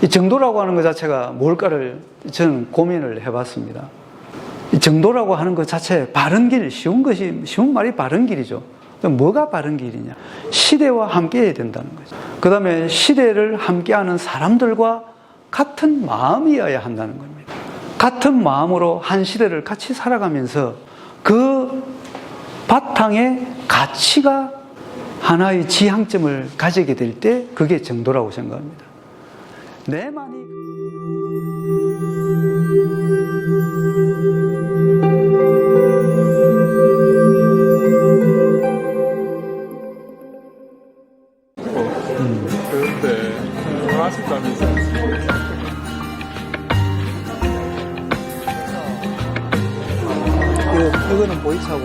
이 정도라고 하는 것 자체가 뭘까를 저는 고민을 해봤습니다. 이 정도라고 하는 것 자체, 바른 길, 쉬운 말이 바른 길이죠. 뭐가 바른 길이냐? 시대와 함께 해야 된다는 거죠. 그 다음에 시대를 함께하는 사람들과 같은 마음이어야 한다는 겁니다. 같은 마음으로 한 시대를 같이 살아가면서 그 바탕에 가치가 하나의 지향점을 가지게 될 때 그게 정도라고 생각합니다. 내만이 그런데 아직까지 이거는 보이차고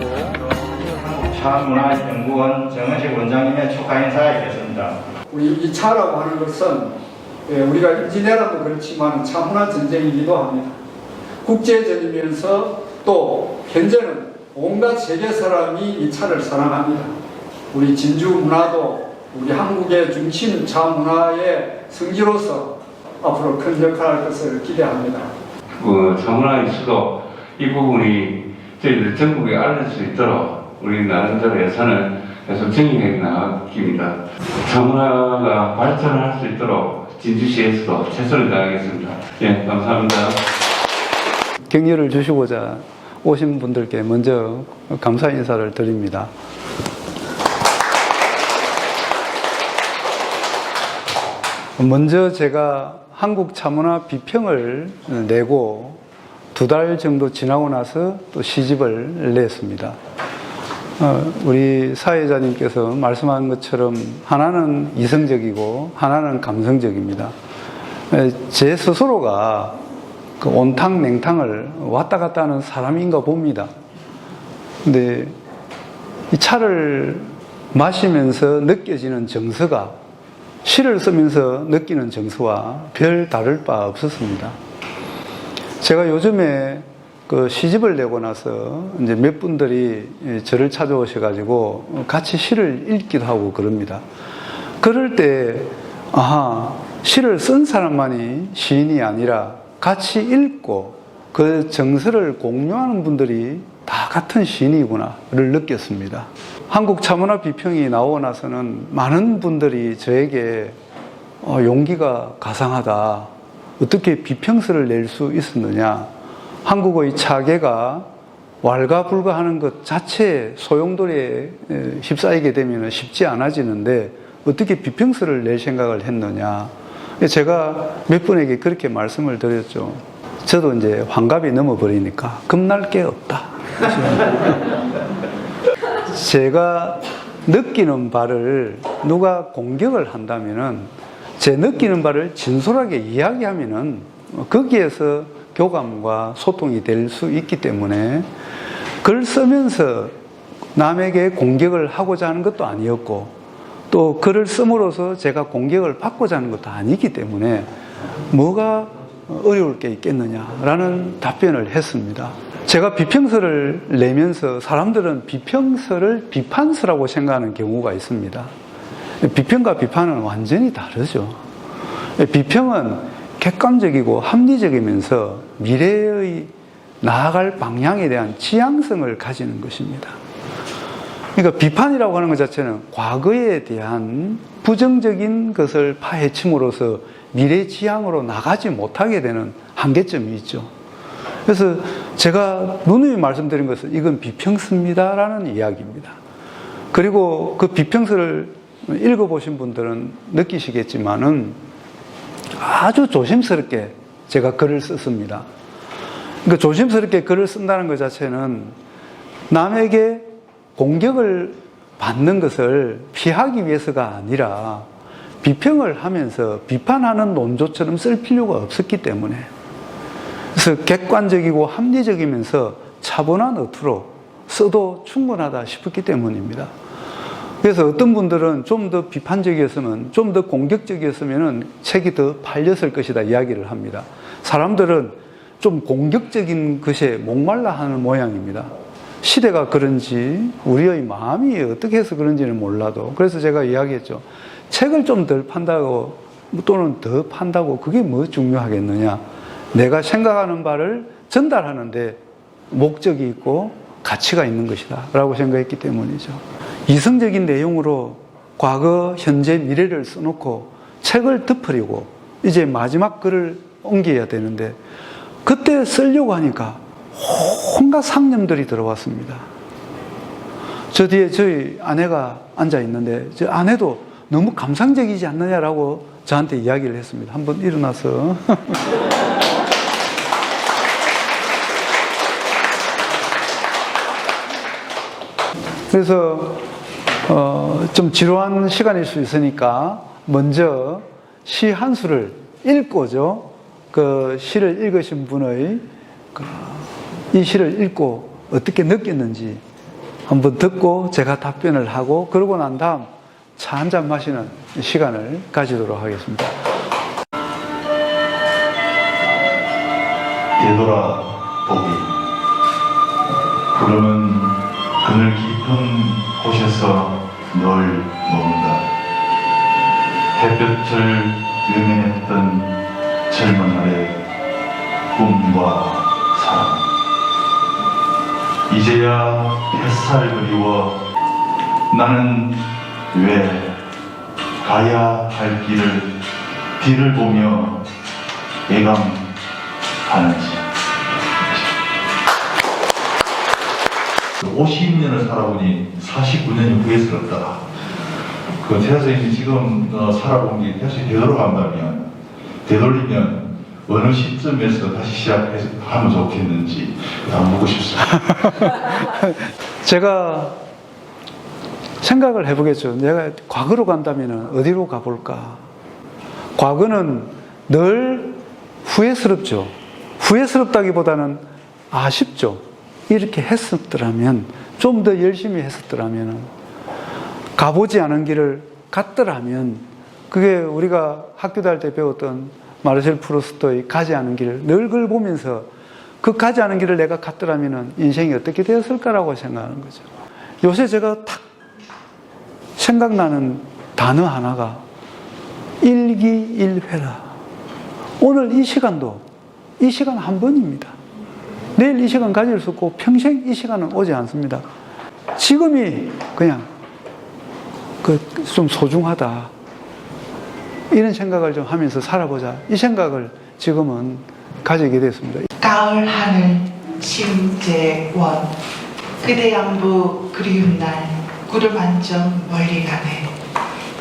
차문화연구원 정은식 원장님의 축하 인사이겠습니다. 우리 이 차라고 하는 것은 우리가 인지내라도 그렇지만 차문화 전쟁이기도 합니다. 국제전이면서 또 현재는 온갖 세계 사람이 이 차를 사랑합니다. 우리 진주 문화도 우리 한국의 중심 차 문화의 성지로서 앞으로 큰 역할을 할 것을 기대합니다. 차문화 이슈도 이 부분이 저희들 전국에 알릴 수 있도록 우리 나름대로 예산을 계속 증액해 나가기입니다. 차문화가 발전할 수 있도록 진주시에서도 최선을 다하겠습니다. 예, 감사합니다. 격려를 주시고자 오신 분들께 먼저 감사 인사를 드립니다. 먼저 제가 한국 차문화 비평을 내고 2달 정도 지나고 나서 또 시집을 냈습니다. 우리 사회자님께서 말씀한 것처럼 하나는 이성적이고 하나는 감성적입니다. 제 스스로가 그 온탕 냉탕을 왔다 갔다 하는 사람인가 봅니다. 근데 이 차를 마시면서 느껴지는 정서가 시를 쓰면서 느끼는 정서와 별 다를 바 없었습니다. 제가 요즘에 그 시집을 내고 나서 이제 몇 분들이 저를 찾아오셔가지고 같이 시를 읽기도 하고 그럽니다. 그럴 때, 시를 쓴 사람만이 시인이 아니라 같이 읽고 그 정서를 공유하는 분들이 다 같은 시인이구나를 느꼈습니다. 한국 차문화 비평이 나오고 나서는 많은 분들이 저에게 용기가 가상하다. 어떻게 비평서를 낼 수 있었느냐. 한국의 차계가 왈가불가하는 것 자체에 소용돌이에 휩싸이게 되면 쉽지 않아지는데 어떻게 비평서를 낼 생각을 했느냐. 제가 몇 분에게 그렇게 말씀을 드렸죠. 저도 이제 환갑이 넘어버리니까 겁날 게 없다. 제가 느끼는 바를 누가 공격을 한다면은 제 느끼는 바를 진솔하게 이야기하면은 거기에서 교감과 소통이 될 수 있기 때문에 글 쓰면서 남에게 공격을 하고자 하는 것도 아니었고 또 글을 씀으로써 제가 공격을 받고자 하는 것도 아니기 때문에 뭐가 어려울 게 있겠느냐라는 답변을 했습니다. 제가 비평서를 내면서 사람들은 비평서를 비판서라고 생각하는 경우가 있습니다. 비평과 비판은 완전히 다르죠. 비평은 객관적이고 합리적이면서 미래의 나아갈 방향에 대한 지향성을 가지는 것입니다. 그러니까 비판이라고 하는 것 자체는 과거에 대한 부정적인 것을 파헤침으로써 미래 지향으로 나가지 못하게 되는 한계점이 있죠. 그래서 제가 누누이 말씀드린 것은 이건 비평서입니다라는 이야기입니다. 그리고 그 비평서를 읽어보신 분들은 느끼시겠지만은 아주 조심스럽게 제가 글을 썼습니다. 그러니까 조심스럽게 글을 쓴다는 것 자체는 남에게 공격을 받는 것을 피하기 위해서가 아니라 비평을 하면서 비판하는 논조처럼 쓸 필요가 없었기 때문에 그래서 객관적이고 합리적이면서 차분한 어투로 써도 충분하다 싶었기 때문입니다. 그래서 어떤 분들은 좀 더 비판적이었으면, 좀 더 공격적이었으면 책이 더 팔렸을 것이다 이야기를 합니다. 사람들은 좀 공격적인 것에 목말라 하는 모양입니다. 시대가 그런지 우리의 마음이 어떻게 해서 그런지는 몰라도 그래서 제가 이야기했죠. 책을 좀 덜 판다고 또는 더 판다고 그게 뭐 중요하겠느냐. 내가 생각하는 바를 전달하는데 목적이 있고 가치가 있는 것이다 라고 생각했기 때문이죠. 이성적인 내용으로 과거, 현재, 미래를 써놓고 책을 덮으려고 이제 마지막 글을 옮겨야 되는데 그때 쓰려고 하니까 온갖 상념들이 들어왔습니다. 저 뒤에 저희 아내가 앉아 있는데 저 아내도 너무 감상적이지 않느냐라고 저한테 이야기를 했습니다. 한번 일어나서 그래서 좀 지루한 시간일 수 있으니까 먼저 시 한 수를 읽고죠. 그 시를 읽으신 분의 이 시를 읽고 어떻게 느꼈는지 한번 듣고 제가 답변을 하고 그러고 난 다음 차 한 잔 마시는 시간을 가지도록 하겠습니다. 되돌아보기. 구름은 그늘 깊은 곳에서 널 먹는다. 햇볕을 외면했던 젊은 날의 꿈과 사랑. 이제야 햇살 그리워 나는 왜 가야 할 길을 보며 예감하는지. 50년을 살아보니 49년이 후회스럽다. 그 태아 선생님이 지금 살아본 게 다시 되돌리면 어느 시점에서 다시 시작하면 좋겠는지 한번 묻고 싶습니다. 제가 생각을 해보겠죠. 내가 과거로 간다면 어디로 가볼까? 과거는 늘 후회스럽죠. 후회스럽다기보다는 아쉽죠. 이렇게 했었더라면, 좀 더 열심히 했었더라면, 가보지 않은 길을 갔더라면, 그게 우리가 학교 다닐 때 배웠던 마르셀 프루스트의 가지 않은 길을 늘 그걸 보면서 그 가지 않은 길을 내가 갔더라면 인생이 어떻게 되었을까라고 생각하는 거죠. 요새 제가 탁 생각나는 단어 하나가 일기일회라. 오늘 이 시간도 이 시간 한 번입니다. 내일 이 시간 가질 수 없고 평생 이 시간은 오지 않습니다. 지금이 그냥 좀 소중하다. 이런 생각을 좀 하면서 살아보자. 이 생각을 지금은 가지게 됐습니다. 가을 하늘 심재원 그대 양부 그리운 날 구름 한 점 멀리 가네.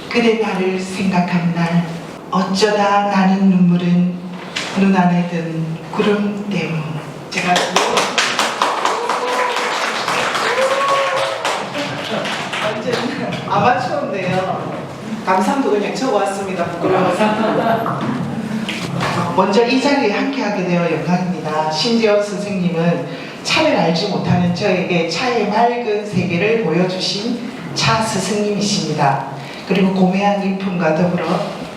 그대 나를 생각한 날 어쩌다 나는 눈물은 눈 안에 든 구름 때문. 제가 완전 아마추어인데요. 감상도 그냥 적어왔습니다. 부끄러워서. 먼저 이 자리에 함께하게 되어 영광입니다. 신재원 선생님은 차를 알지 못하는 저에게 차의 맑은 세계를 보여주신 차 스승님이십니다. 그리고 고매한 일품과 더불어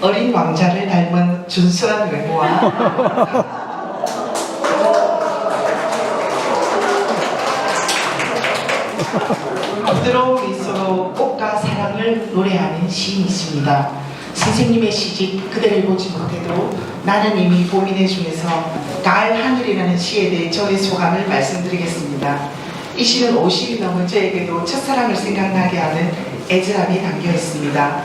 어린 왕자를 닮은 준수한 외모와 부드러운 미소로 꽃과 사랑을 노래하는 시인이십니다. 선생님의 시집 그대를 보지 못해도 나는 이미 봄이 내 중에서 가을 하늘이라는 시에 대해 저의 소감을 말씀드리겠습니다. 이 시는 50이 넘은 저에게도 첫사랑을 생각나게 하는 애절함이 담겨 있습니다.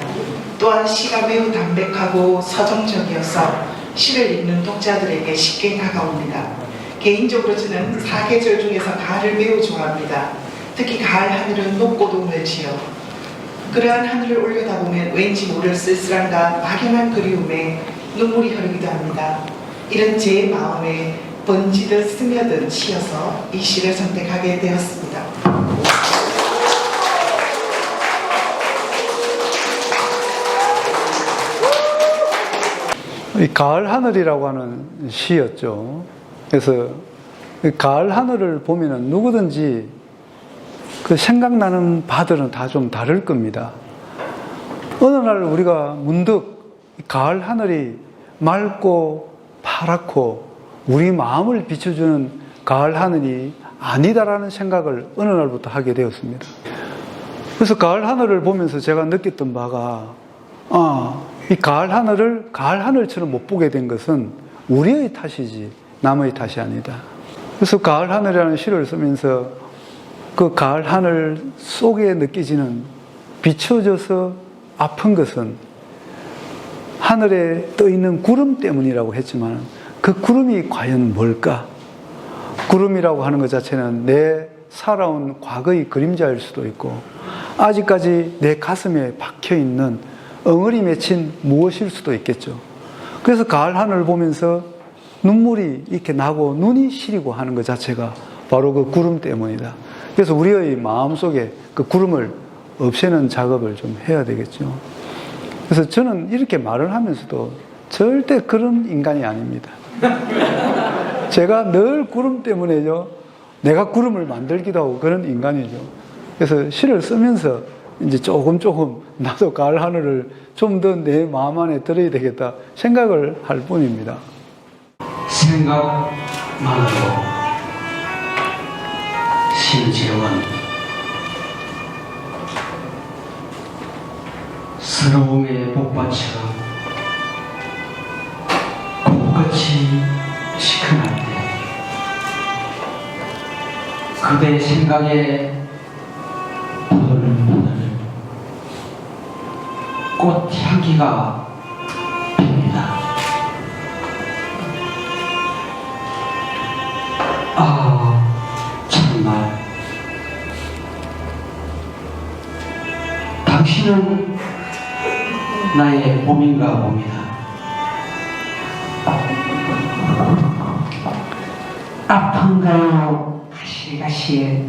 또한 시가 매우 담백하고 서정적이어서 시를 읽는 독자들에게 쉽게 다가옵니다. 개인적으로 저는 사계절 중에서 가을을 매우 좋아합니다. 특히 가을 하늘은 높고도 멀지요. 그러한 하늘을 올려다보면 왠지 모를 쓸쓸함과 막연한 그리움에 눈물이 흐르기도 합니다. 이런 제 마음에 번지듯 스며든 시여서 이 시를 선택하게 되었습니다. 이 가을 하늘이라고 하는 시였죠. 그래서 가을 하늘을 보면은 누구든지 그 생각나는 바들은 다 좀 다를 겁니다. 어느 날 우리가 문득 가을 하늘이 맑고 파랗고 우리 마음을 비춰주는 가을 하늘이 아니다라는 생각을 어느 날부터 하게 되었습니다. 그래서 가을 하늘을 보면서 제가 느꼈던 바가 이 가을 하늘을 가을 하늘처럼 못 보게 된 것은 우리의 탓이지 남의 탓이 아니다. 그래서 가을 하늘이라는 시를 쓰면서 그 가을 하늘 속에 느껴지는 비춰져서 아픈 것은 하늘에 떠 있는 구름 때문이라고 했지만 그 구름이 과연 뭘까? 구름이라고 하는 것 자체는 내 살아온 과거의 그림자일 수도 있고 아직까지 내 가슴에 박혀 있는 엉어리 맺힌 무엇일 수도 있겠죠. 그래서 가을 하늘을 보면서 눈물이 이렇게 나고 눈이 시리고 하는 것 자체가 바로 그 구름 때문이다. 그래서 우리의 마음속에 그 구름을 없애는 작업을 좀 해야 되겠죠. 그래서 저는 이렇게 말을 하면서도 절대 그런 인간이 아닙니다. 제가 늘 구름 때문에요. 내가 구름을 만들기도 하고 그런 인간이죠. 그래서 시를 쓰면서 이제 조금 나도 가을 하늘을 좀 더 내 마음 안에 들어야 되겠다 생각을 할 뿐입니다. 생각만으로 심지어는 서러움의 복받처럼 꽃같이 시큰할 때 그대 생각에 부들부들 꽃향기가 핍니다. 정말 당신은 나의 봄인가 봅니다. 아픈가요? 가시가시해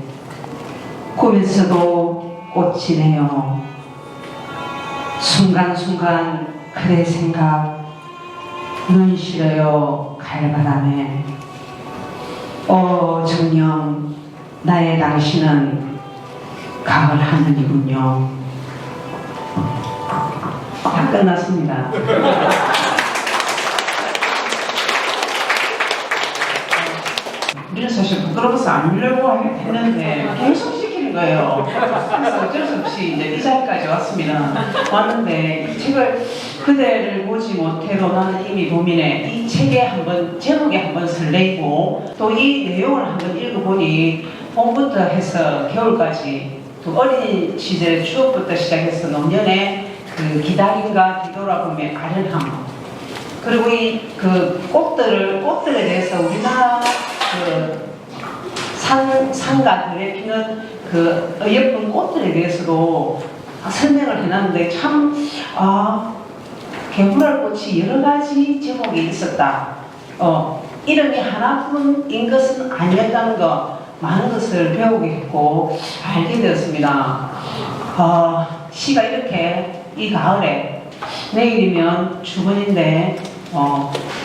꿈에서도 꽃이네요. 순간순간 그대 생각 눈 시려요 가을바람에. 정녕 나의 당신은 가을 하늘이군요. 다 끝났습니다. 우리는 사실 부끄러워서 안 읽려고 했는데 계속 시키는 거예요. 그래서 어쩔 수 없이 이제 이 자리까지 왔습니다. 왔는데 이 책을 그대를 보지 못해도 나는 이미 봄이네. 이 책에 한번 제목에 한번 설레이고 또 이 내용을 한번 읽어보니 봄부터 해서 겨울까지 또 어린 시절의 추억부터 시작해서 노년의 그 기다림과 뒤돌아봄의 아련함 그리고 이 그 꽃들에 대해서 우리나라 그 산가들에 피는 그 예쁜 꽃들에 대해서도 설명을 해놨는데 참 개불알 꽃이 여러 가지 제목이 있었다. 이름이 하나뿐인 것은 아니었다는 것 많은 것을 배우게 했고 알게 되었습니다. 시가 이렇게 이 가을에 내일이면 주문인데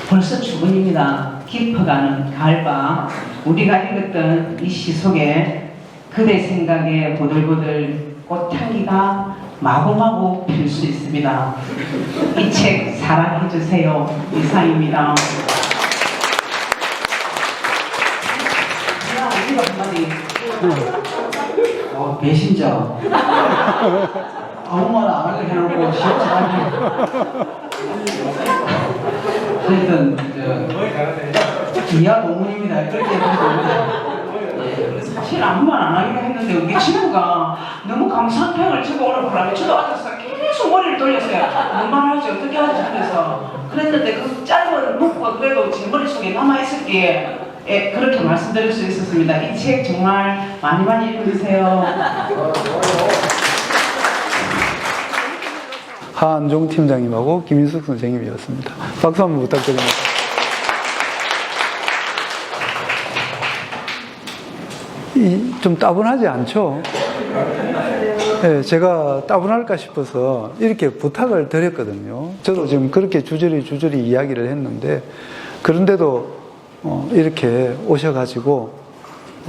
벌써 주문입니다. 깊어가는 가을밤 우리가 읽었던 이 시 속에 그대 생각에 보들보들 꽃향기가 마구마구 필 수 있습니다. 이 책 사랑해주세요. 이상입니다. 이거 한마디 배신자 아무 말 안 하게 해놓고 시험을 하게 하여튼 이하 동문입니다. 그렇게 해서 사실 아무 말 안 하기로 했는데 우리 친구가 너무 감사한 평을 적어오는 바람에 저도 앉아서 계속 머리를 돌렸어요. 뭔 말 하지 어떻게 하지 하면서 그랬는데 그 짧은 문구가 그래도 제 머릿속에 남아있었기에 그렇게 말씀드릴 수 있었습니다. 이 책 정말 많이 읽어주세요. 하한종 팀장님하고 김인숙 선생님이었습니다. 박수 한번 부탁드립니다. 좀 따분하지 않죠? 네, 제가 따분할까 싶어서 이렇게 부탁을 드렸거든요. 저도 지금 그렇게 주저리 이야기를 했는데 그런데도 이렇게 오셔가지고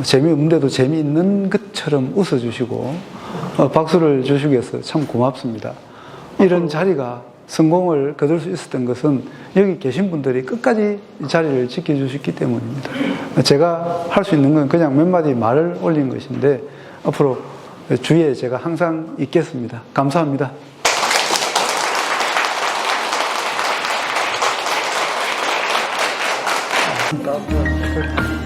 재미없는데도 재미있는 것처럼 웃어주시고 박수를 주시기 위해서 참 고맙습니다. 이런 자리가 성공을 거둘 수 있었던 것은 여기 계신 분들이 끝까지 이 자리를 지켜주셨기 때문입니다. 제가 할 수 있는 건 그냥 몇 마디 말을 올린 것인데 앞으로 주위에 제가 항상 있겠습니다. 감사합니다. 따뜻한